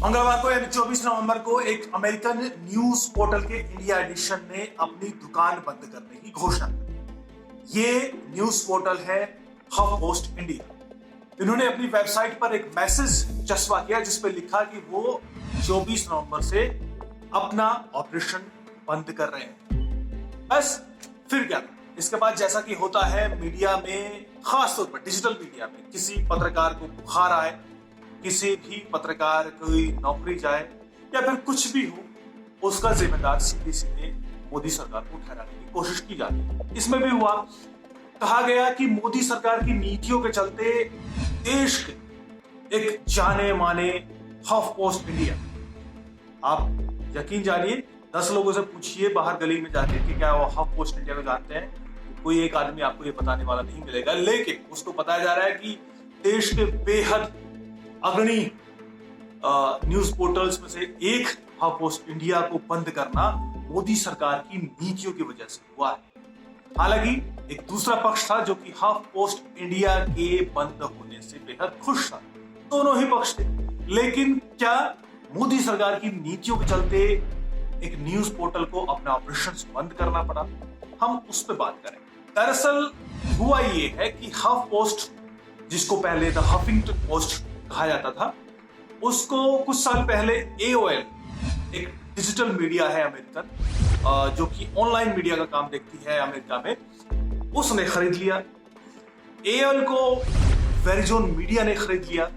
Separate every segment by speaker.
Speaker 1: मंगलवार को यानी 24 नवंबर को एक अमेरिकन न्यूज पोर्टल के इंडिया एडिशन ने अपनी दुकान बंद करने की घोषणा की। ये न्यूज पोर्टल है हफ पोस्ट इंडिया। इन्होंने अपनी वेबसाइट पर एक मैसेज चस्पा किया जिस पर लिखा कि वो 24 नवंबर से अपना ऑपरेशन बंद कर रहे हैं। बस फिर क्या था? इसके बाद जैसा कि होता है मीडिया में, खासतौर पर डिजिटल मीडिया में, किसी पत्रकार को बुखार आए, किसी भी पत्रकार कोई नौकरी जाए या फिर कुछ भी हो, उसका जिम्मेदार सीधे सीधे मोदी सरकार को ठहराने की कोशिश की जाती है। इसमें भी हुआ, कहा गया कि मोदी सरकार की नीतियों के चलते देश के एक जाने माने हफ पोस्ट इंडिया, आप यकीन जानिए 10 लोगों से पूछिए बाहर गली में जाके कि क्या वो हफ पोस्ट इंडिया को जानते हैं, कोई एक आदमी आपको ये बताने वाला नहीं मिलेगा। लेकिन उसको बताया जा रहा है कि देश के बेहद अग्रणी न्यूज पोर्टल्स में से एक हफ पोस्ट इंडिया को बंद करना मोदी सरकार की नीतियों की वजह से हुआ है। हालांकि एक दूसरा पक्ष था जो कि हफ पोस्ट इंडिया के बंद होने से बेहद खुश था। दोनों ही पक्ष थे, लेकिन क्या मोदी सरकार की नीतियों के चलते एक न्यूज पोर्टल को अपना ऑपरेशन बंद करना पड़ा? हम उस पर बात करें। दरअसल हुआ ये है कि हफ पोस्ट, जिसको पहले द हफिंगटन पोस्ट कहा जाता था, उसको कुछ साल पहले AOL, एक डिजिटल मीडिया है अमेरिकन जो कि ऑनलाइन मीडिया का काम देखती है अमेरिका में, उसने खरीद लिया। AOL को वेरिजोन मीडिया ने खरीद लिया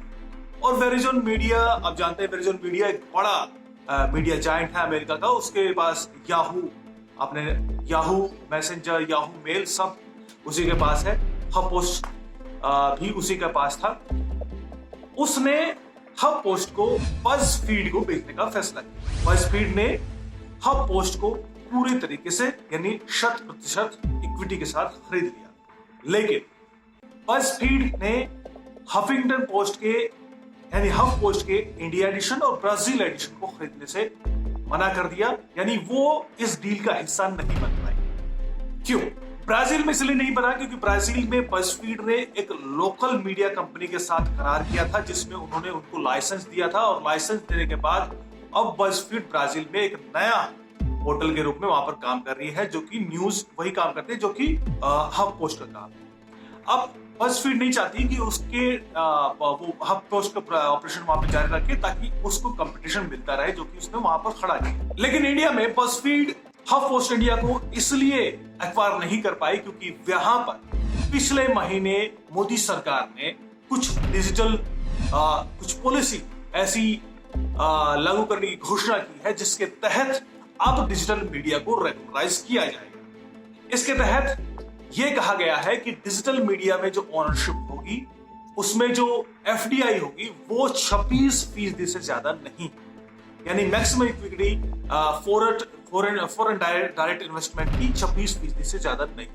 Speaker 1: और वेरिजोन मीडिया, आप जानते हैं वेरिजोन मीडिया एक बड़ा मीडिया जायंट है अमेरिका का। उसके पास याहू, अपने याहू मैसेंजर, याहू मेल सब उसी के पास है। हफ पोस्ट भी उसी के पास था। उसने हफ पोस्ट को बज़फीड को बेचने का फैसला किया। बज़फीड ने हफ पोस्ट को पूरी तरीके से यानी 100% इक्विटी के साथ खरीद लिया। लेकिन बज़फीड ने हफिंगटन पोस्ट के यानी हफ पोस्ट के इंडिया एडिशन और ब्राजील एडिशन को खरीदने से मना कर दिया, यानी वो इस डील का हिस्सा नहीं बन पाए। क्यों? ब्राजील में इसलिए नहीं बना क्योंकि ब्राजील में बज़फीड ने एक लोकल मीडिया कंपनी के साथ करार किया था जिसमें उन्होंने उनको लाइसेंस दिया था, और लाइसेंस देने के बाद अब बज़फीड ब्राजील में एक नया पोर्टल के रूप में वहां पर काम कर रही है जो कि न्यूज वही काम करती है जो कि हफ पोस्ट का काम है। अब बज़फीड नहीं चाहती कि उसके वो हफ पोस्ट का ऑपरेशन वहां पे जारी रखे ताकि उसको कंपटीशन मिलता रहे जो कि उसने वहां पर खड़ा किया। लेकिन इंडिया में बज़फीड हफ पोस्ट इंडिया को इसलिए एक्वायर नहीं कर पाई क्योंकि वहां पर पिछले महीने मोदी सरकार ने कुछ डिजिटल कुछ पॉलिसी ऐसी लागू करने की घोषणा की है जिसके तहत अब डिजिटल मीडिया को रेगुलराइज किया जाएगा। इसके तहत यह कहा गया है कि डिजिटल मीडिया में जो ओनरशिप होगी उसमें जो FDI होगी वो 26% से ज्यादा नहीं, यानी maximum equity foreign direct investment की 26% से ज्यादा नहीं।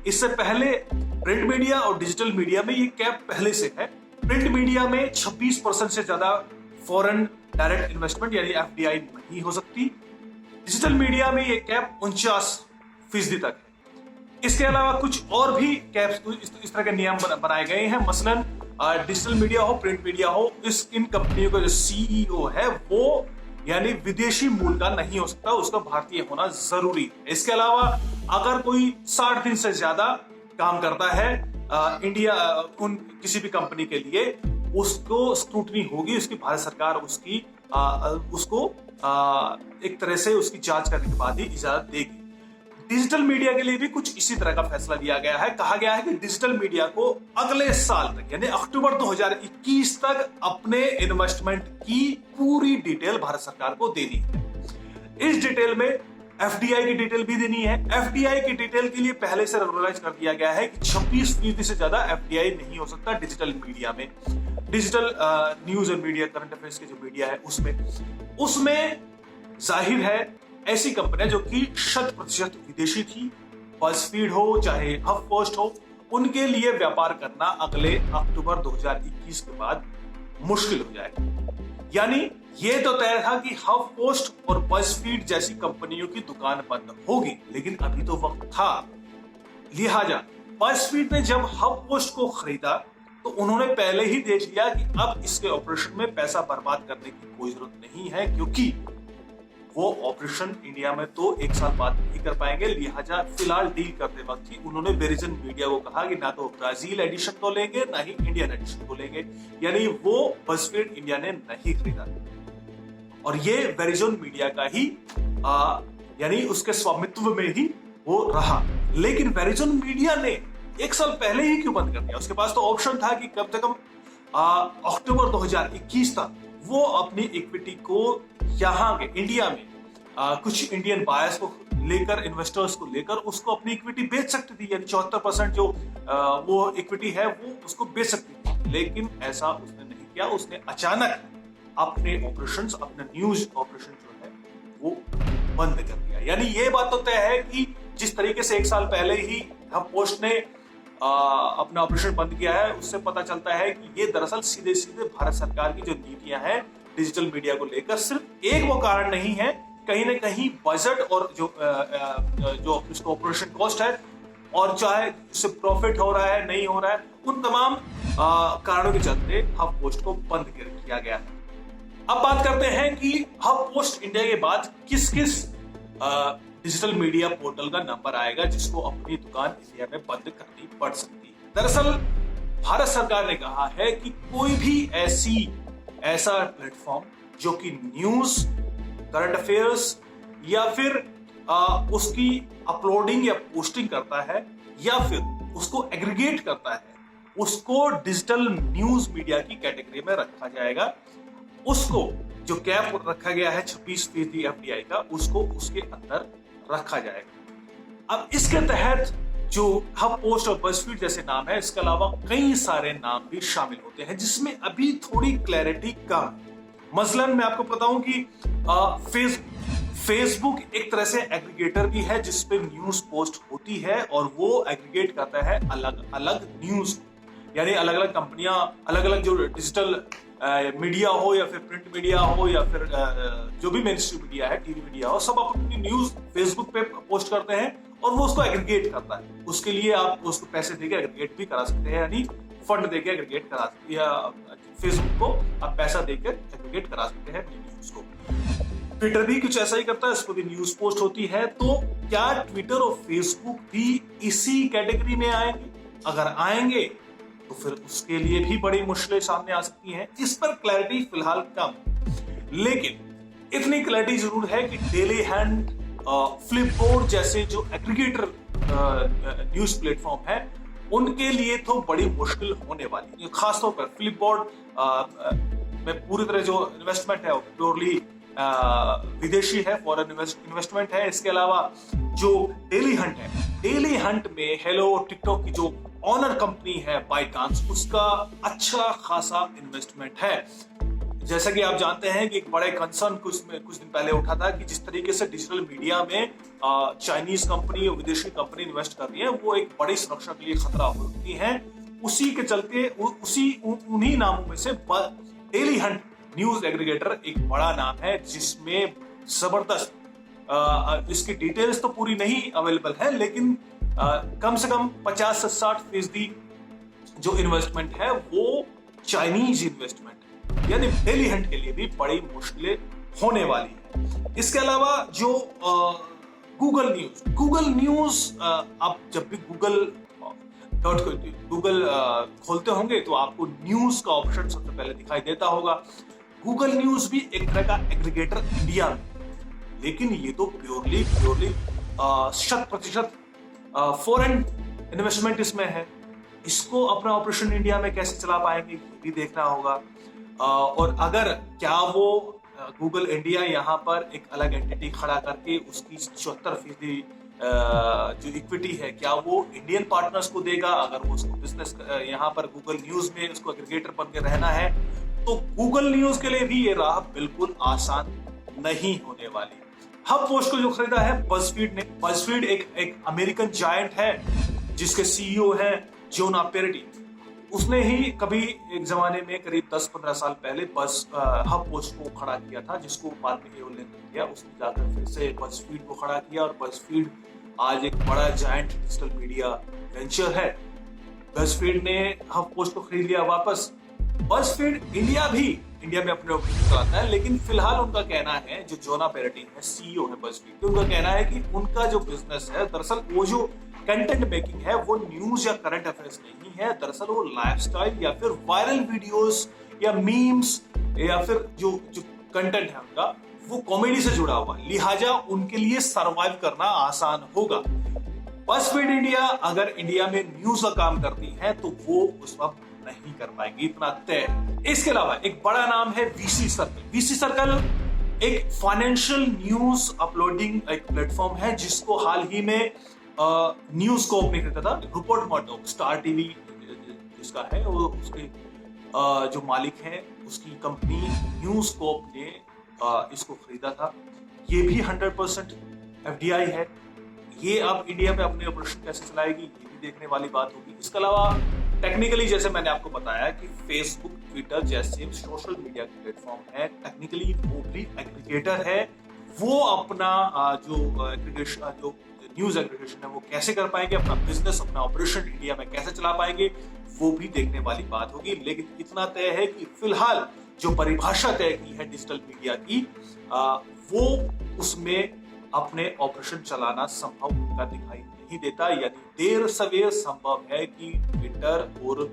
Speaker 1: इससे पहले प्रिंट मीडिया और डिजिटल मीडिया में ये कैप पहले से है। प्रिंट मीडिया में 26% से ज्यादा फॉरेन डायरेक्ट इन्वेस्टमेंट यानी FDI नहीं हो सकती। डिजिटल मीडिया में ये कैप 49% तक है। इसके अलावा कुछ और भी कैप्स, इस तरह के नियम बनाए गए हैं। मसलन डिजिटल मीडिया हो, प्रिंट मीडिया हो, इन कंपनियों का जो CEO है वो यानी विदेशी मूल का नहीं हो सकता, उसका भारतीय होना जरूरी है। इसके अलावा अगर कोई 60 दिन से ज्यादा काम करता है इंडिया किसी भी कंपनी के लिए, उसको स्क्रूटनी होगी, उसकी भारत सरकार उसको एक तरह से उसकी जांच करने के बाद ही इजाजत देगी। डिजिटल मीडिया के लिए भी कुछ इसी तरह का फैसला लिया गया है। कहा गया है कि डिजिटल मीडिया को अगले साल तक यानी अक्टूबर 2021 तक अपने इन्वेस्टमेंट की पूरी डिटेल भारत सरकार को देनी है। इस डिटेल में FDI की डिटेल भी देनी है। FDI की डिटेल के लिए पहले से रेगुलराइज कर दिया गया है कि 26% से ज्यादा FDI नहीं हो सकता डिजिटल मीडिया में, डिजिटल न्यूज और मीडिया, करंट अफेयर्स के जो मीडिया है उसमें जाहिर है ऐसी कंपनियां जो कि 100% विदेशी थी, बज़फीड हो चाहे हफ पोस्ट हो, उनके लिए व्यापार करना अगले अक्टूबर 2021 के बाद मुश्किल हो जाएगा। यानी ये तो तय था कि हफ पोस्ट और बज़फीड जैसी कंपनियों की दुकान बंद होगी, लेकिन अभी तो वक्त था। लिहाजा बज़फीड ने जब हफ पोस्ट को खरीदा तो उन्होंने पहले ही देख लिया कि अब इसके ऑपरेशन में पैसा बर्बाद करने की कोई जरूरत नहीं है, क्योंकि वो ऑपरेशन इंडिया में तो एक साल बाद नहीं कर पाएंगे। लिहाजा फिलहाल डील करते वक्त ही उन्होंने वेरिजन मीडिया को कहा कि ना तो ब्राजील एडिशन को लेंगे ना ही इंडियन एडिशन को लेंगे, यानी वो बज़फीड इंडिया ने नहीं खरीदा और ये वेरिजन मीडिया का ही यानी उसके स्वामित्व में ही वो रहा। लेकिन वेरिजन मीडिया ने एक साल पहले ही क्यों बंद कर दिया? उसके पास तो ऑप्शन था कि कम से कम अक्टूबर 2021 तक वो अपनी इक्विटी को यहाँ के इंडिया में कुछ इंडियन बायर्स को लेकर, इन्वेस्टर्स को लेकर उसको अपनी इक्विटी बेच सकती थी, यानी 74% जो वो इक्विटी है वो उसको बेच सकती थी। लेकिन ऐसा उसने नहीं किया। उसने अचानक अपने ऑपरेशंस, अपने न्यूज ऑपरेशन जो है वो बंद कर दिया। यानी ये बात तो तय है कि जिस तरीके से एक साल पहले ही हब पोस्ट ने अपना ऑपरेशन बंद किया है, उससे पता चलता है कि ये दरअसल सीधे सीधे भारत सरकार की जो नीतियां हैं डिजिटल मीडिया को लेकर, सिर्फ एक वो कारण नहीं है, कहीं ना कहीं बजट और जो इसका ऑपरेशन कॉस्ट है और चाहे इससे प्रॉफिट हो रहा है नहीं हो रहा है, उन तमाम कारणों के चलते हब पोस्ट को बंद किया गया है। अब बात करते हैं कि हब पोस्ट इंडिया के बाद किस किस डिजिटल मीडिया पोर्टल का नंबर आएगा जिसको अपनी दुकान इंडिया में बंद करनी पड़ सकती है। दरअसल भारत सरकार ने कहा है कि कोई भी ऐसा प्लेटफॉर्म जो कि न्यूज, करंट अफेयर्स या फिर उसकी अपलोडिंग या पोस्टिंग करता है या फिर उसको एग्रीगेट करता है, उसको डिजिटल न्यूज मीडिया की कैटेगरी में रखा जाएगा। उसको जो कैप रखा गया है 26% एफडीआई का, उसको उसके अंदर रखा जाएगा। अब इसके तहत जो हब पोस्ट और बज़फीड जैसे नाम है, इसके अलावा कई सारे नाम भी शामिल होते हैं जिसमें अभी थोड़ी क्लैरिटी कम है। मसलन मैं आपको बताऊं कि फेसबुक एक तरह से एग्रीगेटर भी है जिसपे न्यूज पोस्ट होती है और वो एग्रीगेट करता है अलग अलग न्यूज, यानी अलग अलग कंपनियां, अलग अलग जो डिजिटल मीडिया हो या फिर प्रिंट मीडिया हो या फिर जो भी मेन स्ट्रीम मीडिया है, टीवी मीडिया हो, सब अपनी न्यूज फेसबुक पे पोस्ट करते हैं और वो उसको एग्रीगेट करता है। उसके लिए आप उसको पैसे देके एग्रीगेट भी करा सकते हैं, यानी फंड देके एग्रीगेट करा सकते हैं, या फेसबुक को आप पैसा देकर एग्रीगेट करा सकते हैं न्यूज को। ट्विटर भी कुछ ऐसा ही करता है, उसको भी न्यूज पोस्ट होती है। तो क्या ट्विटर और फेसबुक भी इसी कैटेगरी में आएंगे? अगर आएंगे तो फिर उसके लिए भी बड़ी मुश्किलें सामने आ सकती हैं। इस पर क्लैरिटी फिलहाल कम, लेकिन इतनी क्लैरिटी जरूर है कि डेली हंट, फ्लिपबोर्ड जैसे जो एग्रीगेटर न्यूज प्लेटफॉर्म है, उनके लिए तो बड़ी मुश्किल होने वाली है। खासतौर पर फ्लिपबोर्ड में पूरी तरह जो इन्वेस्टमेंट है वो प्योरली विदेशी है, फॉरेन इन्वेस्टमेंट है। इसके अलावा जो डेली हंट है, डेली हंट में हेलो टिकटॉक की जो ऑनर कंपनी है बाइटांस, उसका अच्छा खासा इन्वेस्टमेंट है। जैसा कि आप जानते हैं कि एक बड़े कंसर्न कुछ दिन पहले उठा था कि जिस तरीके से डिजिटल मीडिया में चाइनीज कंपनी और विदेशी कंपनी इन्वेस्ट कर रही है, वो एक बड़ी सुरक्षा के लिए खतरा हो सकती है। उसी के चलते उन्हीं नामों में से डेली हंट न्यूज एग्रीगेटर एक बड़ा नाम है जिसमें जबरदस्त इसकी डिटेल्स तो पूरी नहीं अवेलेबल है, लेकिन कम से कम 50 से 60% जो इन्वेस्टमेंट है वो चाइनीज इन्वेस्टमेंट है, यानी डेली हंट के लिए भी बड़ी मुश्किलें होने वाली है। इसके अलावा जो गूगल न्यूज आप जब भी गूगल खोलते होंगे तो आपको न्यूज का ऑप्शन सबसे पहले दिखाई देता होगा। गूगल न्यूज भी एक तरह का एग्रीगेटर इंडिया में, लेकिन ये तो प्योरली 100% फॉरेन इन्वेस्टमेंट इसमें है। इसको अपना ऑपरेशन इंडिया में कैसे चला पाएंगे ये भी देखना होगा। और अगर क्या वो गूगल इंडिया यहाँ पर एक अलग एंटिटी खड़ा करके उसकी 74% जो इक्विटी है क्या वो इंडियन पार्टनर्स को देगा? अगर वो उसको बिजनेस यहाँ पर गूगल न्यूज में उसको एग्रीगेटर बन के रहना है तो गूगल न्यूज के लिए भी ये राह बिल्कुल आसान नहीं होने वाली। हब पोस्ट को जो खरीदा है बज़फीड ने, बज़फीड एक अमेरिकन जायंट है जिसके सीईओ है जोन पेरिटी। उसने ही कभी एक जमाने में करीब 10-15 साल पहले हब पोस्ट को खड़ा किया था, जिसको बाद में एओन ने किया। उसने जाकर फिर से बज़फीड को खड़ा किया और बज़फीड आज एक बड़ा जायंट डिजिटल मीडिया वेंचर है। बज़फीड ने हफ पोस्ट को खरीद लिया वापस। बज़फीड इंडिया में अपने ऑपरेशन चलाता है, लेकिन फिलहाल उनका कहना है, जो जोना पेरेटी है, सीईओ है बज़फीड, उनका कहना है कि उनका जो बिजनेस है, दरअसल वो जो कंटेंट मेकिंग है, वो न्यूज या करंट अफेयर्स नहीं है, दरअसल वो लाइफस्टाइल या फिर वायरल वीडियोस या मीम्स या फिर जो कंटेंट है उनका, वो कॉमेडी से जुड़ा हुआ है, लिहाजा उनके लिए सरवाइव करना आसान होगा। बज़फीड इंडिया अगर इंडिया में न्यूज का काम करती है तो वो उस वक्त नहीं कर पाएंगे, इतना तय। इसके अलावा एक बड़ा नाम है वीसी सर्कल। वीसी सर्कल एक फाइनेंशियल न्यूज अपलोडिंग एक प्लेटफॉर्म है, जिसको हाल ही में न्यूज को ओपन करता था रूपर्ट मर्डॉक, स्टार टीवी जिसका है, वो उसके जो मालिक हैं उसकी कंपनी न्यूज कोप ने इसको खरीदा था। ये भी 100% एफडीआई है। ये अब इंडिया में अपने ऑपरेशन कैसे चलाएगी, ये भी देखने वाली बात होगी। इसके अलावा टेक्निकली, जैसे मैंने आपको बताया कि फेसबुक, ट्विटर जैसे सोशल मीडिया के प्लेटफॉर्म है, टेक्निकली वो भी एग्रीगेटर है। वो अपना जो एग्रीगेशन, जो न्यूज एग्रीगेशन है, वो कैसे कर पाएंगे, अपना बिजनेस, अपना ऑपरेशन इंडिया में कैसे चला पाएंगे, वो भी देखने वाली बात होगी। लेकिन इतना तय है कि फिलहाल जो परिभाषा तय की है डिजिटल मीडिया की, वो उसमें अपने ऑपरेशन चलाना संभव उनका दिखाई नहीं देता। यानी देर सवेर संभव है कि ट्विटर और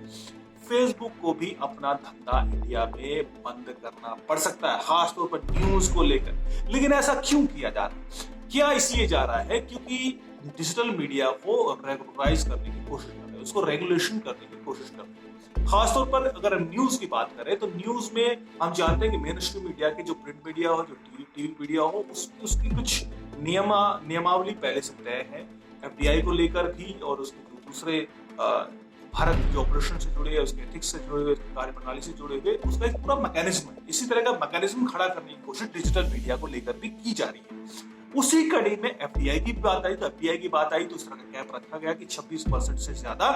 Speaker 1: फेसबुक को भी अपना धंधा इंडिया में बंद करना पड़ सकता है, खासतौर पर न्यूज को लेकर। लेकिन ऐसा क्यों किया जा रहा है? क्या इसलिए जा रहा है क्योंकि डिजिटल मीडिया को रेगुलराइज करने की कोशिश कर रहे हैं, उसको रेगुलेशन करने की कोशिश कर रहे हैं। खासतौर पर अगर हम न्यूज की बात करें तो न्यूज में हम जानते हैं कि मेन स्ट्रीम मीडिया के जो प्रिंट मीडिया हो, जो टीवी मीडिया हो, उसकी कुछ नियमावली पहले से तय है, एफडीआई को लेकर भी और उसके दूसरे भारत के जो ऑपरेशन से जुड़े, उसके एथिक्स से जुड़े हुए, कार्यप्रणाली से जुड़े हुए, उसका एक पूरा मैकेनिज्म है। इसी तरह का मैकेनिज्म खड़ा करने की कोशिश डिजिटल मीडिया को लेकर भी की जा रही है। उसी कड़ी में एफडीआई की बात आई, तो एफडीआई की बात आई तो इस तरह का कैप रखा गया कि 26% से ज्यादा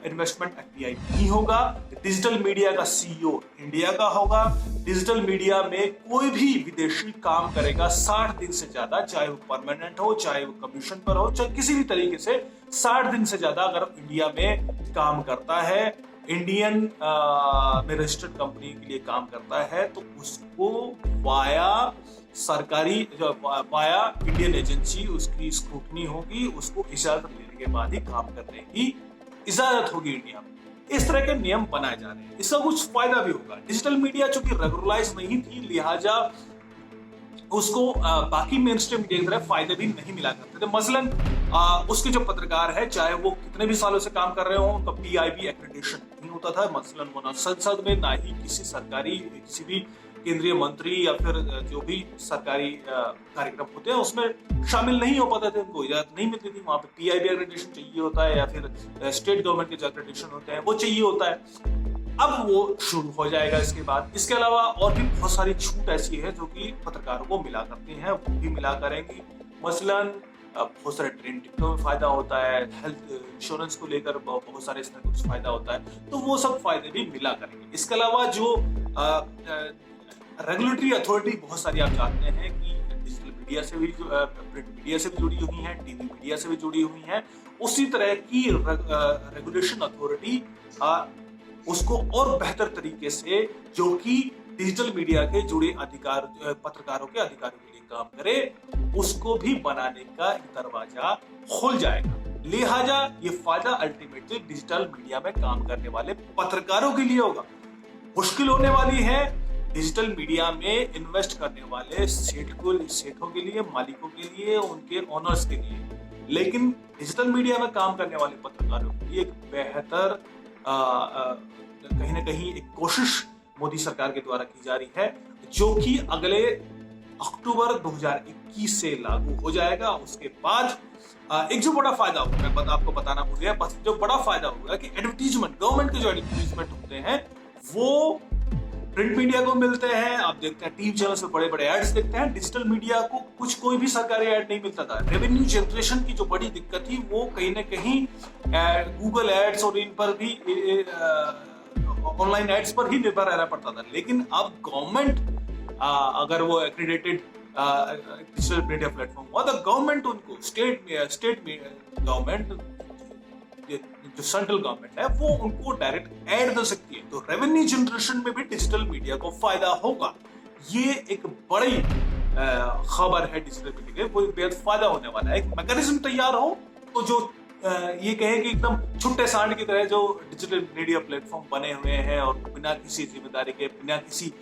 Speaker 1: इन्वेस्टमेंट एफडीआई नहीं होगा। डिजिटल मीडिया का सीईओ इंडिया का होगा। डिजिटल मीडिया में कोई भी विदेशी काम करेगा 60 दिन से ज्यादा, चाहे वो परमानेंट हो, चाहे वो कमीशन पर हो, चाहे किसी भी तरीके से 60 दिन से ज्यादा अगर इंडिया में काम करता है, इंडियन में रजिस्टर्ड कंपनी के लिए काम करता है, तो उसको वाया सरकारी, वाया इंडियन एजेंसी उसकी स्क्रूटनी होगी, उसको इजाजत लेने के बाद ही काम करने की इजाजत होगी इंडिया में। इस तरह के नियम बनाए जा रहे हैं। इसका कुछ फायदा भी होगा। डिजिटल मीडिया चूंकि रेगुलराइज नहीं थी, लिहाजा उसको बाकी मेन स्ट्रीम मीडिया की तरह फायदे भी नहीं मिला करते थे। मसलन उसके जो पत्रकार है, चाहे वो कितने भी सालों से काम कर रहे हो, उनका पीआईबी एक्रेडिटेशन नहीं होता था। मसलन वो ना संसद में, ना ही किसी सरकारी, किसी भी केंद्रीय मंत्री या फिर जो भी सरकारी कार्यक्रम होते हैं उसमें शामिल नहीं हो पाते थे, उनको इजाजत नहीं मिलती थी। वहां पे पीआईबी एक्रेडिटेशन चाहिए होता है, या फिर स्टेट गवर्नमेंट के जो एक्रेडिटेशन होते हैं वो चाहिए होता है। अब वो शुरू हो जाएगा इसके बाद। इसके अलावा और भी बहुत सारी छूट ऐसी है जो कि पत्रकारों को मिला करती हैं, वो भी मिला करेंगी। मसलन बहुत सारे ट्रेन टिकटों में फायदा होता है, हेल्थ इंश्योरेंस को लेकर बहुत सारे इसमें कुछ फायदा होता है, तो वो सब फायदे भी मिला करेंगे। इसके अलावा जो रेगुलेटरी अथॉरिटी बहुत सारी आप जानते हैं कि डिजिटल मीडिया से भी, प्रिंट मीडिया से भी जुड़ी हुई हैं, टीवी मीडिया से भी जुड़ी हुई हैं, उसी तरह की रेगुलेशन अथॉरिटी उसको और बेहतर तरीके से, जो कि डिजिटल मीडिया के जुड़े अधिकार, पत्रकारों के अधिकारों के लिए काम करे, उसको भी बनाने का एक दरवाजा खुल जाएगा। लिहाजा ये फायदा अल्टीमेटली डिजिटल मीडिया में काम करने वाले पत्रकारों के लिए होगा। मुश्किल होने वाली है डिजिटल मीडिया में इन्वेस्ट करने वाले सेठों के लिए, मालिकों के लिए, उनके ओनर्स के लिए। लेकिन डिजिटल मीडिया में काम करने वाले पत्रकारों के लिए एक बेहतर कहीं ना कहीं एक कोशिश मोदी सरकार के द्वारा की जा रही है, जो कि अगले अक्टूबर 2021 से लागू हो जाएगा। उसके बाद एक जो बड़ा फायदा होगा, मैं आपको बताना भूल गया, जो बड़ा फायदा होगा कि एडवर्टीजमेंट, गवर्नमेंट के जो एडवर्टीजमेंट होते हैं वो प्रिंट मीडिया को मिलते हैं। आप देखते हैं टीवी चैनल में बड़े बड़े एड्स देखते हैं। डिजिटल मीडिया को कोई भी सरकारी एड नहीं मिलता था। रेवेन्यू जनरेशन की जो बड़ी दिक्कत थी वो कहीं ना कहीं गूगल एड्स और इन पर भी, ऑनलाइन एड्स पर ही निर्भर रहना पड़ता था। लेकिन अब गवर्नमेंट अगर वो एक्रेडिटेड डिजिटल मीडिया प्लेटफॉर्म हुआ, तो गवर्नमेंट उनको, स्टेट गवर्नमेंट जो सेंट्रल गवर्नमेंट है वो उनको डायरेक्ट एड दे सकती है। तो रेवेन्यू जनरेशन में भी डिजिटल मीडिया को फायदा होगा। ये एक बड़ी खबर है डिजिटल मीडिया के, वो बेहद फायदा होने वाला है। एक मैकेनिज्म तैयार हो तो जो ये कहें कि एकदम छुट्टे सांड की तरह जो डिजिटल मीडिया प्लेटफॉर्म बने हुए हैं और बिना किसी जिम्मेदारी के, बिना किसी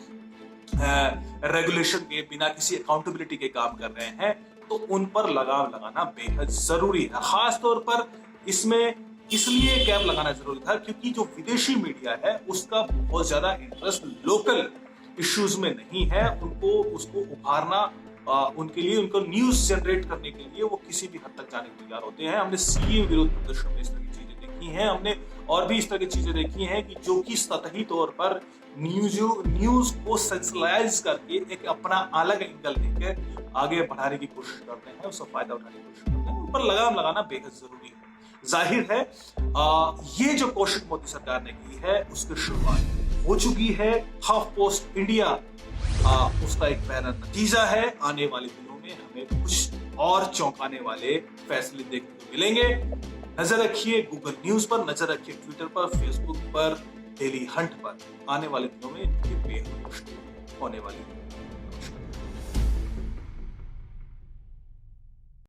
Speaker 1: रेगुलेशन के, बिना किसी अकाउंटेबिलिटी के काम कर रहे हैं, तो उन पर लगाम लगाना बेहद जरूरी है। खास तौर पर इसमें इसलिए कैप लगाना जरूरी था क्योंकि जो विदेशी मीडिया है उसका बहुत ज्यादा इंटरेस्ट लोकल इश्यूज में नहीं है। उनको उसको उभारना, उनके लिए, उनको न्यूज जनरेट करने के लिए वो किसी भी हद तक जाने को तैयार होते हैं। हमने सीए विरोध प्रदर्शन में इस तरह की चीजें देखी हैं, हमने और भी इस तरह की चीजें देखी हैं कि जो कि सतही तौर पर न्यूज को सेंसलाइज करके एक अपना अलग एंगल देकर आगे बढ़ाने की कोशिश करते हैं, उसका फायदा उठाने की कोशिश करते हैं। उन पर लगाम लगाना बेहद जरूरी है। जाहिर है ये जो कोशिश मोदी सरकार ने की है उसकी शुरुआत हो चुकी है। हफ पोस्ट इंडिया उसका एक पहला नतीजा है। आने वाले दिनों में हमें कुछ और चौंकाने वाले फैसले देखने को मिलेंगे। नजर रखिए गूगल न्यूज पर, नजर रखिए ट्विटर पर, फेसबुक पर, डेली हंट पर। आने वाले दिनों में इनकी बेहद मुश्किल होने वाली है।